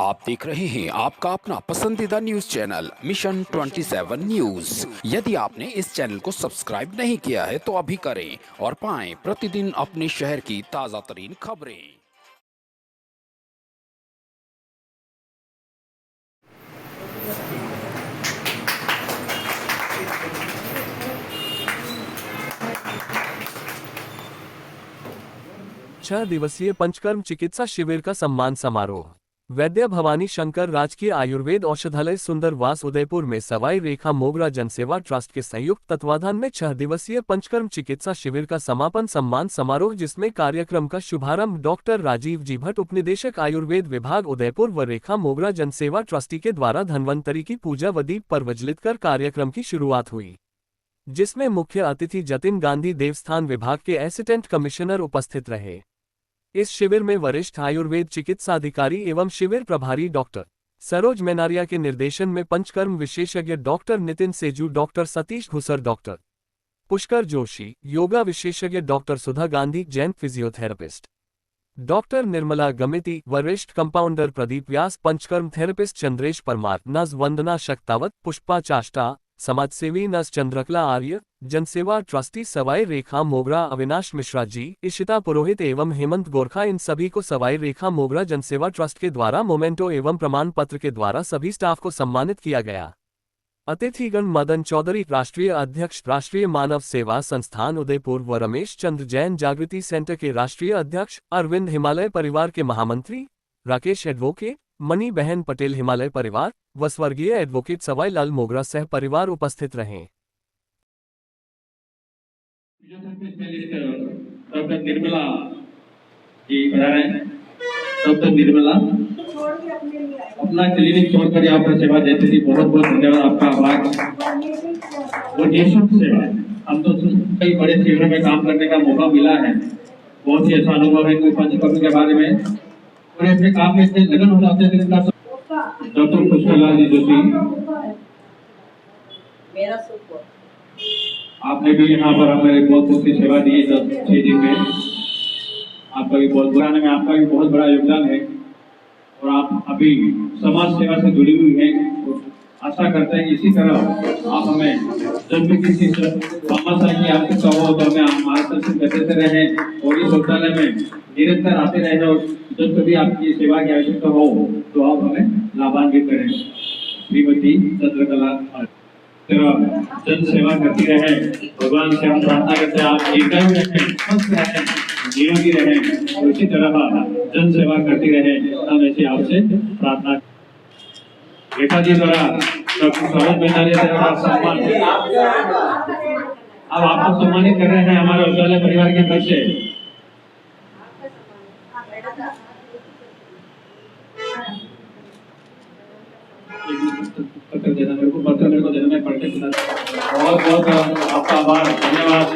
आप देख रहे हैं आपका अपना पसंदीदा न्यूज चैनल मिशन 27 न्यूज। यदि आपने इस चैनल को सब्सक्राइब नहीं किया है तो अभी करें और पाएं प्रतिदिन अपने शहर की ताजा तरीन खबरें। छह दिवसीय पंचकर्म चिकित्सा शिविर का सम्मान समारोह वैद्य भवानी शंकर राजकीय आयुर्वेद औषधालय सुंदरवास उदयपुर में सवाई रेखा मोगरा जनसेवा ट्रस्ट के संयुक्त तत्वाधान में 6 दिवसीय पंचकर्म चिकित्सा शिविर का समापन सम्मान समारोह, जिसमें कार्यक्रम का शुभारंभ डॉक्टर राजीव जी भट्ट, उपनिदेशक आयुर्वेद विभाग उदयपुर व रेखा मोगरा जनसेवा ट्रस्टी के द्वारा धन्वंतरी की पूजा व दीप प्रज्वलित कर कार्यक्रम की शुरुआत हुई, जिसमें मुख्य अतिथि जतिन गांधी देवस्थान विभाग के असिस्टेंट कमिश्नर उपस्थित रहे। इस शिविर में वरिष्ठ आयुर्वेद चिकित्सा अधिकारी एवं शिविर प्रभारी डॉक्टर सरोज मेनारिया के निर्देशन में पंचकर्म विशेषज्ञ doctor Nitin Seju, doctor Satish Ghusar, doctor Pushkar Joshi, yoga विशेषज्ञ doctor Sudha Gandhi, Jain physiotherapist doctor Nirmala Gamiti, वरिष्ठ compounder Pradeep Vyas, panchakarma therapist Chandresh Parmar, nurse Vandana Shaktawat, Pushpa Chashta, समाजसेवी नर्स चंद्रकला आर्य, जनसेवा ट्रस्टी सवाई रेखा मोगरा अविनाश मिश्रा जी, इशिता पुरोहित एवं हेमंत गोरखा, इन सभी को सवाई रेखा मोगरा जनसेवा ट्रस्ट के द्वारा मोमेंटो एवं प्रमाण पत्र के द्वारा सभी स्टाफ को सम्मानित किया गया। अतिथिगण मदन चौधरी, राष्ट्रीय अध्यक्ष राष्ट्रीय मानव सेवा संस्थान उदयपुर व रमेश चंद्र जैन, जागृति सेंटर के राष्ट्रीय अध्यक्ष, अरविंद हिमालय परिवार के महामंत्री, राकेश एडवोकेट, मनी बहन पटेल हिमालय परिवार व स्वर्गीय एडवोकेट सवाई लाल मोगरा सह परिवार उपस्थित रहे। डॉक्टर निर्मला जी डॉक्टर निर्मला अपना क्लिनिक छोड़कर यहाँ पर सेवा देती थी। बहुत बहुत धन्यवाद, आपका आभार। वो निःशुल्क सेवा है। हम तो कई बड़े शिविरों में काम करने का मौका मिला है, बहुत ही अच्छा अनुभव है पंचकर्म के बारे में, और अपने काम में इतने लगन हो जाते थे। डॉक्टर पुष्कर जी जोशी, मेरा सुपर आपने भी यहाँ पर हमें बहुत बहुत सेवा दी है 6 दिन में। आपका भी बहुत बड़ा में आपका भी बहुत बड़ा योगदान है, और आप अभी समाज सेवा से जुड़ी हुई हैं। आशा करते हैं इसी तरह आप हमें जब भी किसी समस्या की आवश्यकता हो तो हमें मार्गदर्शन करते रहे, और इस शौचालय में निरंतर आते रहे, और जब कभी आपकी सेवा की आवश्यकता हो तो आप हमें लाभान्वित करें। श्रीमती चंद्रकला जन सेवा करती रहे, भगवान से हम प्रार्थना करते हैं आप दीर्घायु रहें, स्वस्थ रहें, निरोगी रहें, और इसी तरह जन सेवा करती रहे, हम ऐसी आपसे प्रार्थना। रेखा जी द्वारा डॉक्टर सरोज मेनारिया द्वारा सम्मान, अब आपको सम्मानित कर रहे हैं हमारे औषधालय परिवार के तरफ से। मेरे को देना, मैं पढ़ के सुना। बहुत बहुत आपका आभार, धन्यवाद।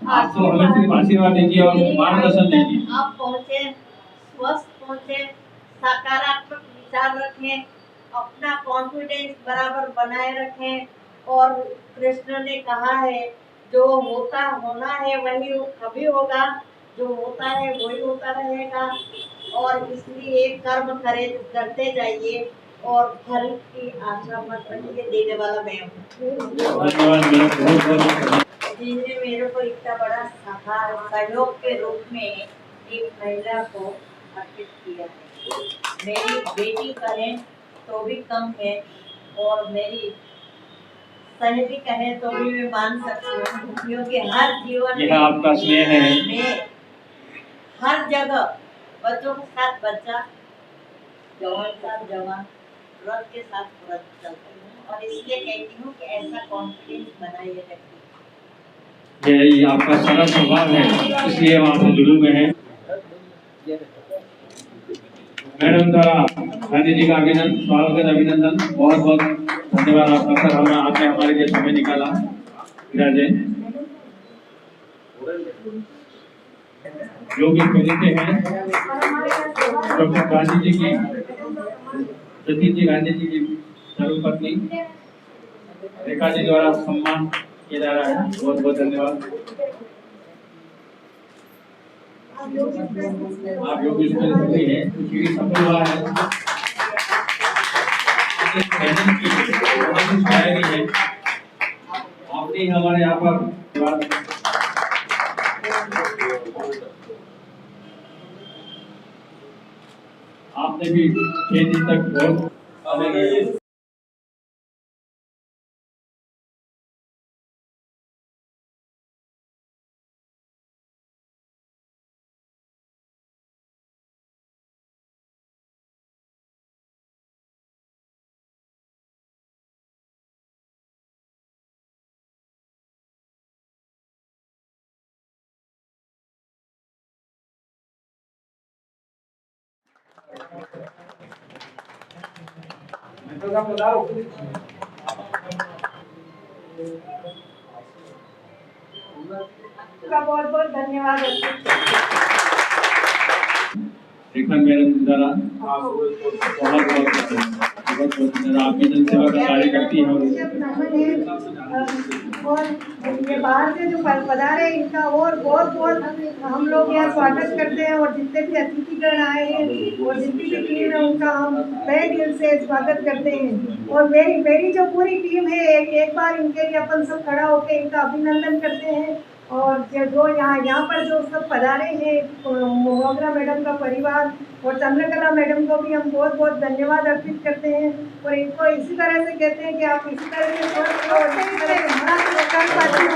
आप तो हमें सिर्फ आशीर्वाद दीजिए और मार्गदर्शन दीजिए। आप पहुँचे, स्वस्थ पहुँचे, सकारात्मक विचार रखें, अपना कॉन्फिडेंस बराबर बनाए रखें, और कृष्ण ने कहा है जो होना है वही कभी होगा, जो होता है वही होता रहेगा, और इसलिए कर्म करते जाइए और फल की आशा मत रखिए। देने वाला मैं हूँ। जिन्होंने मेरे को इतना बड़ा सहयोग के रूप में एक महिला को अर्पित किया है। मेरी बेटी कहें तो भी कम है, और मेरी सहेली कहें तो भी मैं मान सकती हूँ, क्योंकि हर जीवन में आपका स्नेह है। हर जगह बच्चों के साथ बच्चा, जवान के साथ जवान, व्रत के साथ व्रत चलती हूँ, और इसलिए कहती हूँ कि ऐसा कॉन्फिडेंस बनाए रखिए। यही आपका सरल स्वभाव है, इसलिए हम आपसे जुड़े हुए हैं। मैडम द्वारा गांधी जी का अभिनंदन, स्वागत अभिनंदन, बहुत बहुत धन्यवाद आपका सर, हमें आपने हमारे लिए समय निकाला। जो भी परिचय हैं डॉक्टर गांधी जी की, जतिन जी गांधी जी की धर्मपत्नी रेखा जी द्वारा सम्मान किया जा रहा है। बहुत बहुत धन्यवाद। आप योगी स्पेशलिस्ट हैं, तो सीढ़ी सफल हुआ है। इस ट्रेनिंग की बहुत ही शायरी है, आपने हमारे यहाँ पर आपने भी 6 दिन तक बहुत का बहुत बहुत धन्यवाद। रेखा मैडम द्वारा बहुत आपकी जनसेवा का कार्य करती है। और ये बाहर से जो पधारे इनका और बहुत बहुत हम लोग यहाँ स्वागत करते हैं, और जितने भी अतिथिगण आए हैं और जितनी भी टीम है उनका हम तहे दिल से स्वागत करते हैं। और मेरी जो पूरी टीम है एक बार इनके लिए अपन सब खड़ा होकर इनका अभिनंदन करते हैं। और जो यहाँ पर जो सब पधारे हैं मोगरा मैडम का परिवार और चंद्रकला मैडम को भी हम बहुत बहुत धन्यवाद अर्पित करते हैं। और इनको इसी तरह से कहते हैं कि आप इसी तरह से सोच और इसी तरह से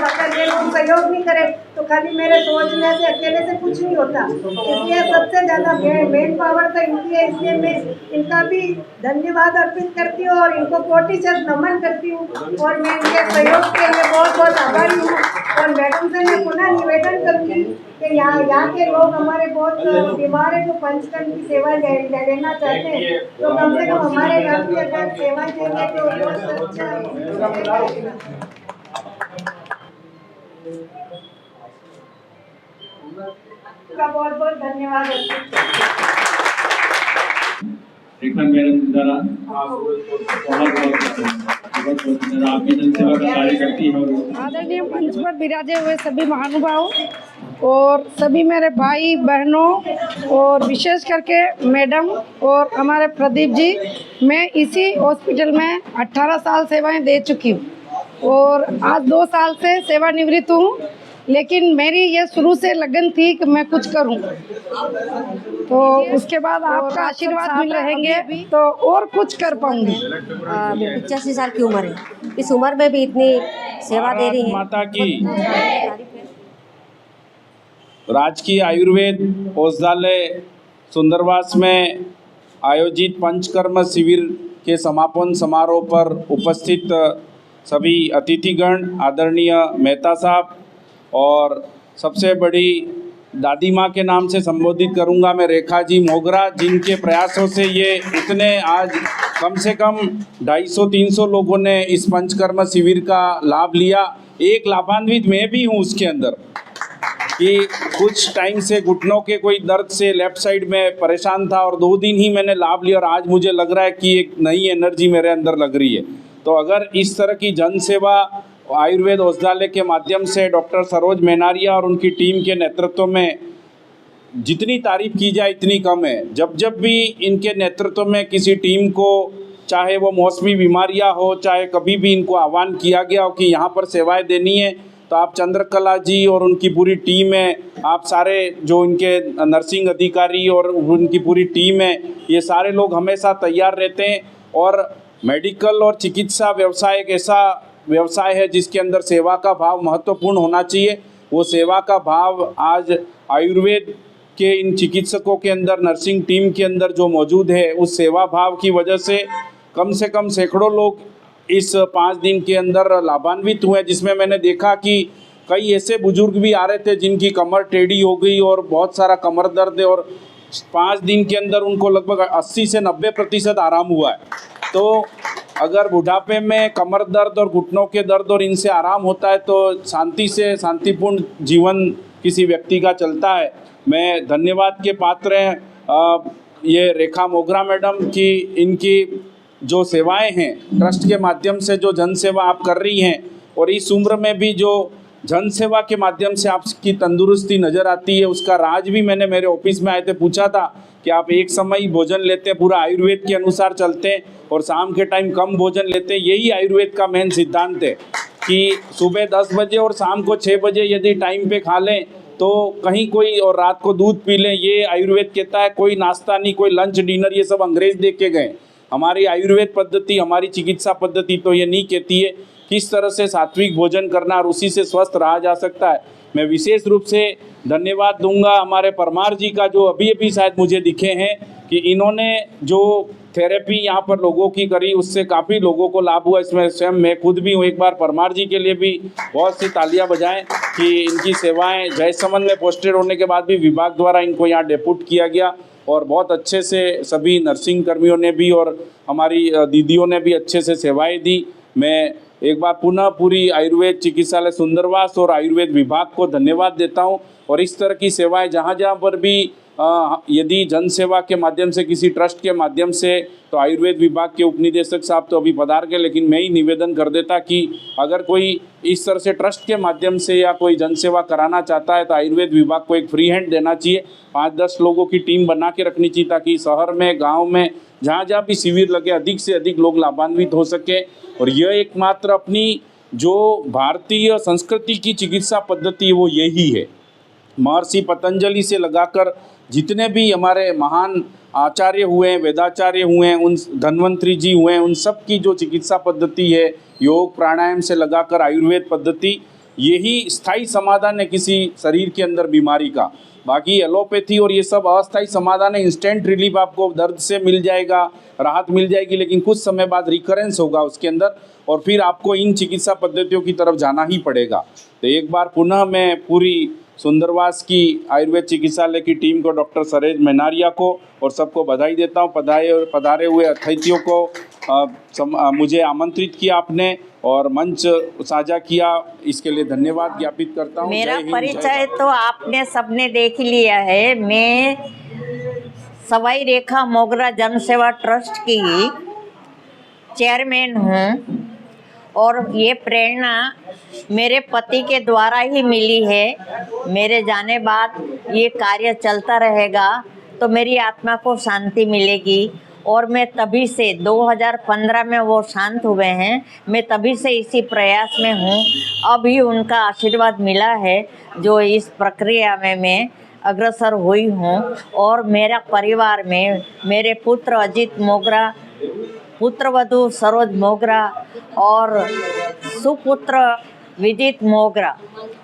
अगर ये लोग सहयोग नहीं करें तो खाली मेरे सोचने से अकेले से कुछ नहीं होता। इसलिए सबसे ज़्यादा मेन पावर तो इनकी है, इसलिए मैं इनका भी धन्यवाद अर्पित करती हूँ और इनको कोटि-शत नमन करती हूँ। और मैं इनके सहयोग के लिए बहुत बहुत आभारी हूँ। और मैडम से मैं पुनः निवेदन करूँगी कि यहाँ के लोग हमारे बहुत बीमार है जो पंचकर्म की सेवा लेना चाहते हैं, तो कम से कम हमारे घर की अगर सेवा देंगे तो बहुत अच्छा का बहुत बहुत धन्यवाद। रेखा मैडम द्वारा बहुत आपकी जनसेवा का कार्य करती है। आदरणीय मंच पर विराजे हुए सभी महानुभाव और सभी मेरे भाई बहनों और विशेष करके मैडम और हमारे प्रदीप जी, मैं इसी हॉस्पिटल में 18 साल सेवाएं दे चुकी हूँ और आज 2 साल से सेवानिवृत्त हूँ। लेकिन मेरी ये शुरू से लगन थी कि मैं कुछ करूं, तो उसके बाद आपका आशीर्वाद मिल रहेंगे तो और कुछ कर पाऊंगी। 85 साल की उम्र है, इस उम्र में भी इतनी सेवा दे रही है। माता की राजकीय आयुर्वेद औषधालय सुंदरवास में आयोजित पंचकर्म शिविर के समापन समारोह पर उपस्थित सभी अतिथिगण, आदरणीय मेहता साहब और सबसे बड़ी दादी माँ के नाम से संबोधित करूँगा मैं रेखा जी मोगरा, जिनके प्रयासों से ये इतने आज कम से कम 250-300 लोगों ने इस पंचकर्म शिविर का लाभ लिया। एक लाभान्वित मैं भी हूँ उसके अंदर कि कुछ टाइम से घुटनों के कोई दर्द से लेफ़्ट साइड में परेशान था और 2 दिन ही मैंने लाभ लिया और आज मुझे लग रहा है कि एक नई एनर्जी मेरे अंदर लग रही है। तो अगर इस तरह की जन सेवा आयुर्वेद औषधालय के माध्यम से डॉक्टर सरोज मेनारिया और उनकी टीम के नेतृत्व में जितनी तारीफ की जाए इतनी कम है। जब भी इनके नेतृत्व में किसी टीम को, चाहे वो मौसमी बीमारियां हो, चाहे कभी भी इनको आह्वान किया गया हो कि यहाँ पर सेवाएं देनी है, तो आप चंद्रकला जी और उनकी पूरी टीम है, आप सारे जो इनके नर्सिंग अधिकारी और उनकी पूरी टीम है, ये सारे लोग हमेशा तैयार रहते हैं। और मेडिकल और चिकित्सा व्यवसाय एक ऐसा व्यवसाय है जिसके अंदर सेवा का भाव महत्वपूर्ण होना चाहिए। वो सेवा का भाव आज आयुर्वेद के इन चिकित्सकों के अंदर, नर्सिंग टीम के अंदर जो मौजूद है, उस सेवा भाव की वजह से कम सैकड़ों लोग इस 5 दिन के अंदर लाभान्वित हुए, जिसमें मैंने देखा कि कई ऐसे बुजुर्ग भी आ रहे थे जिनकी कमर टेढ़ी हो गई और बहुत सारा कमर दर्द है, और 5 दिन के अंदर उनको लगभग 80 से 90% आराम हुआ है। तो अगर बुढ़ापे में कमर दर्द और घुटनों के दर्द और इनसे आराम होता है तो शांतिपूर्ण जीवन किसी व्यक्ति का चलता है। मैं धन्यवाद के पात्र हैं ये रेखा मोगरा मैडम की, इनकी जो सेवाएं हैं ट्रस्ट के माध्यम से, जो जन सेवा आप कर रही हैं, और इस उम्र में भी जो जन सेवा के माध्यम से आपकी तंदुरुस्ती नज़र आती है, उसका राज भी मैंने मेरे ऑफिस में आए थे पूछा था कि आप एक समय ही भोजन लेते हैं, पूरा आयुर्वेद के अनुसार चलते हैं और शाम के टाइम कम भोजन लेते हैं। यही आयुर्वेद का मेन सिद्धांत है कि सुबह 10 बजे और शाम को 6 बजे यदि टाइम पे खा लें तो कहीं कोई, और रात को दूध पी लें, ये आयुर्वेद कहता है। कोई नाश्ता नहीं, कोई लंच डिनर, ये सब अंग्रेज दे के गए। हमारी आयुर्वेद पद्धति, हमारी चिकित्सा पद्धति तो ये नहीं कहती है किस तरह से सात्विक भोजन करना और उसी से स्वस्थ रहा जा सकता है। मैं विशेष रूप से धन्यवाद दूंगा हमारे परमार जी का, जो अभी अभी शायद मुझे दिखे हैं कि इन्होंने जो थेरेपी यहाँ पर लोगों की करी उससे काफ़ी लोगों को लाभ हुआ। इसमें स्वयं मैं खुद भी हूँ। एक बार परमार जी के लिए भी बहुत सी तालियां बजाएं कि इनकी सेवाएं जयसमंद में पोस्टेड होने के बाद भी विभाग द्वारा इनको यहाँ डेपुट किया गया और बहुत अच्छे से सभी नर्सिंग कर्मियों ने भी और हमारी दीदियों ने भी अच्छे से सेवाएं दी। मैं एक बार पुनः पूरी आयुर्वेद चिकित्सालय सुंदरवास और आयुर्वेद विभाग को धन्यवाद देता हूं। और इस तरह की सेवाएं जहां जहां पर भी यदि जन सेवा के माध्यम से, किसी ट्रस्ट के माध्यम से, तो आयुर्वेद विभाग के उपनिदेशक साहब तो अभी पधार गए, लेकिन मैं ही निवेदन कर देता कि अगर कोई इस तरह से ट्रस्ट के माध्यम से या कोई जन सेवा कराना चाहता है तो आयुर्वेद विभाग को एक फ्री हैंड देना चाहिए। 5-10 लोगों की टीम बना के रखनी चाहिए ताकि शहर में, गाँव में, जहाँ जहाँ भी शिविर लगे अधिक से अधिक लोग लाभान्वित हो सके। और यह एकमात्र अपनी जो भारतीय संस्कृति की चिकित्सा पद्धति है वो यही है। महर्षि पतंजलि से लगाकर जितने भी हमारे महान आचार्य हुए हैं, वेदाचार्य हुए हैं, उन धन्वंतरी जी हुए हैं, उन सब की जो चिकित्सा पद्धति है, योग प्राणायाम से लगाकर आयुर्वेद पद्धति, यही स्थायी समाधान है किसी शरीर के अंदर बीमारी का। बाकी एलोपैथी और ये सब अस्थायी समाधान है। इंस्टेंट रिलीफ आपको दर्द से मिल जाएगा, राहत मिल जाएगी, लेकिन कुछ समय बाद रिकरेंस होगा उसके अंदर और फिर आपको इन चिकित्सा पद्धतियों की तरफ जाना ही पड़ेगा। तो एक बार पुनः मैं पूरी सुंदरवास की आयुर्वेद चिकित्सालय की टीम को, डॉक्टर सरेज मैनारिया को और सबको बधाई देता हूँ। पधारे हुए अतिथियों को मुझे आमंत्रित किया आपने और मंच साझा किया, इसके लिए धन्यवाद ज्ञापित करता हूँ। मेरा परिचय तो आपने सबने देख लिया है। मैं सवाई रेखा मोगरा जन सेवा ट्रस्ट की चेयरमैन हूँ और ये प्रेरणा मेरे पति के द्वारा ही मिली है। मेरे जाने बाद ये कार्य चलता रहेगा तो मेरी आत्मा को शांति मिलेगी और मैं तभी से 2015 में वो शांत हुए हैं, मैं तभी से इसी प्रयास में हूँ। अभी उनका आशीर्वाद मिला है जो इस प्रक्रिया में मैं अग्रसर हुई हूँ। और मेरा परिवार में मेरे पुत्र अजीत मोगरा, पुत्रवधू सरोज मोगरा और सुपुत्र विजित मोगरा,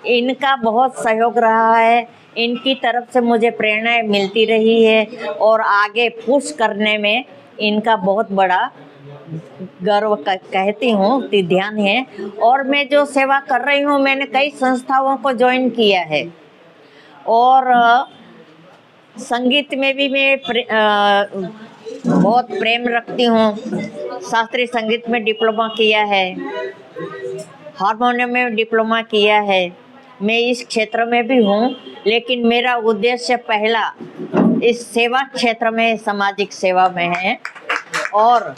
इनका बहुत सहयोग रहा है। इनकी तरफ से मुझे प्रेरणाएं मिलती रही है और आगे पुश करने में इनका बहुत बड़ा गर्व कहती हूँ, ध्यान है। और मैं जो सेवा कर रही हूँ, मैंने कई संस्थाओं को ज्वाइन किया है और संगीत में भी मैं बहुत प्रेम रखती हूँ। शास्त्रीय संगीत में डिप्लोमा किया है, हारमोनियम में डिप्लोमा किया है। मैं इस क्षेत्र में भी हूँ, लेकिन मेरा उद्देश्य पहला इस सेवा क्षेत्र में, सामाजिक सेवा में है। और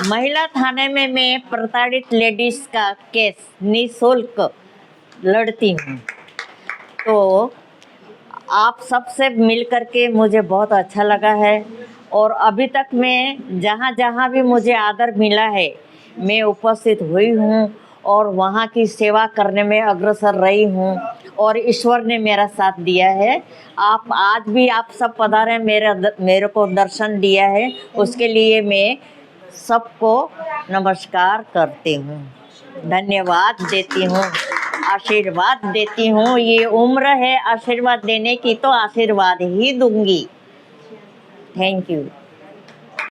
महिला थाने में मैं प्रताड़ित लेडीज़ का केस निःशुल्क लड़ती हूँ। तो आप सबसे मिल करके मुझे बहुत अच्छा लगा है और अभी तक मैं जहाँ जहाँ भी मुझे आदर मिला है मैं उपस्थित हुई हूँ और वहाँ की सेवा करने में अग्रसर रही हूँ और ईश्वर ने मेरा साथ दिया है। आप आज भी आप सब पधारे, मेरे को दर्शन दिया है, उसके लिए मैं सबको नमस्कार करती हूँ, धन्यवाद देती हूँ, आशीर्वाद देती हूँ। ये उम्र है आशीर्वाद देने की, तो आशीर्वाद ही दूंगी। Thank you.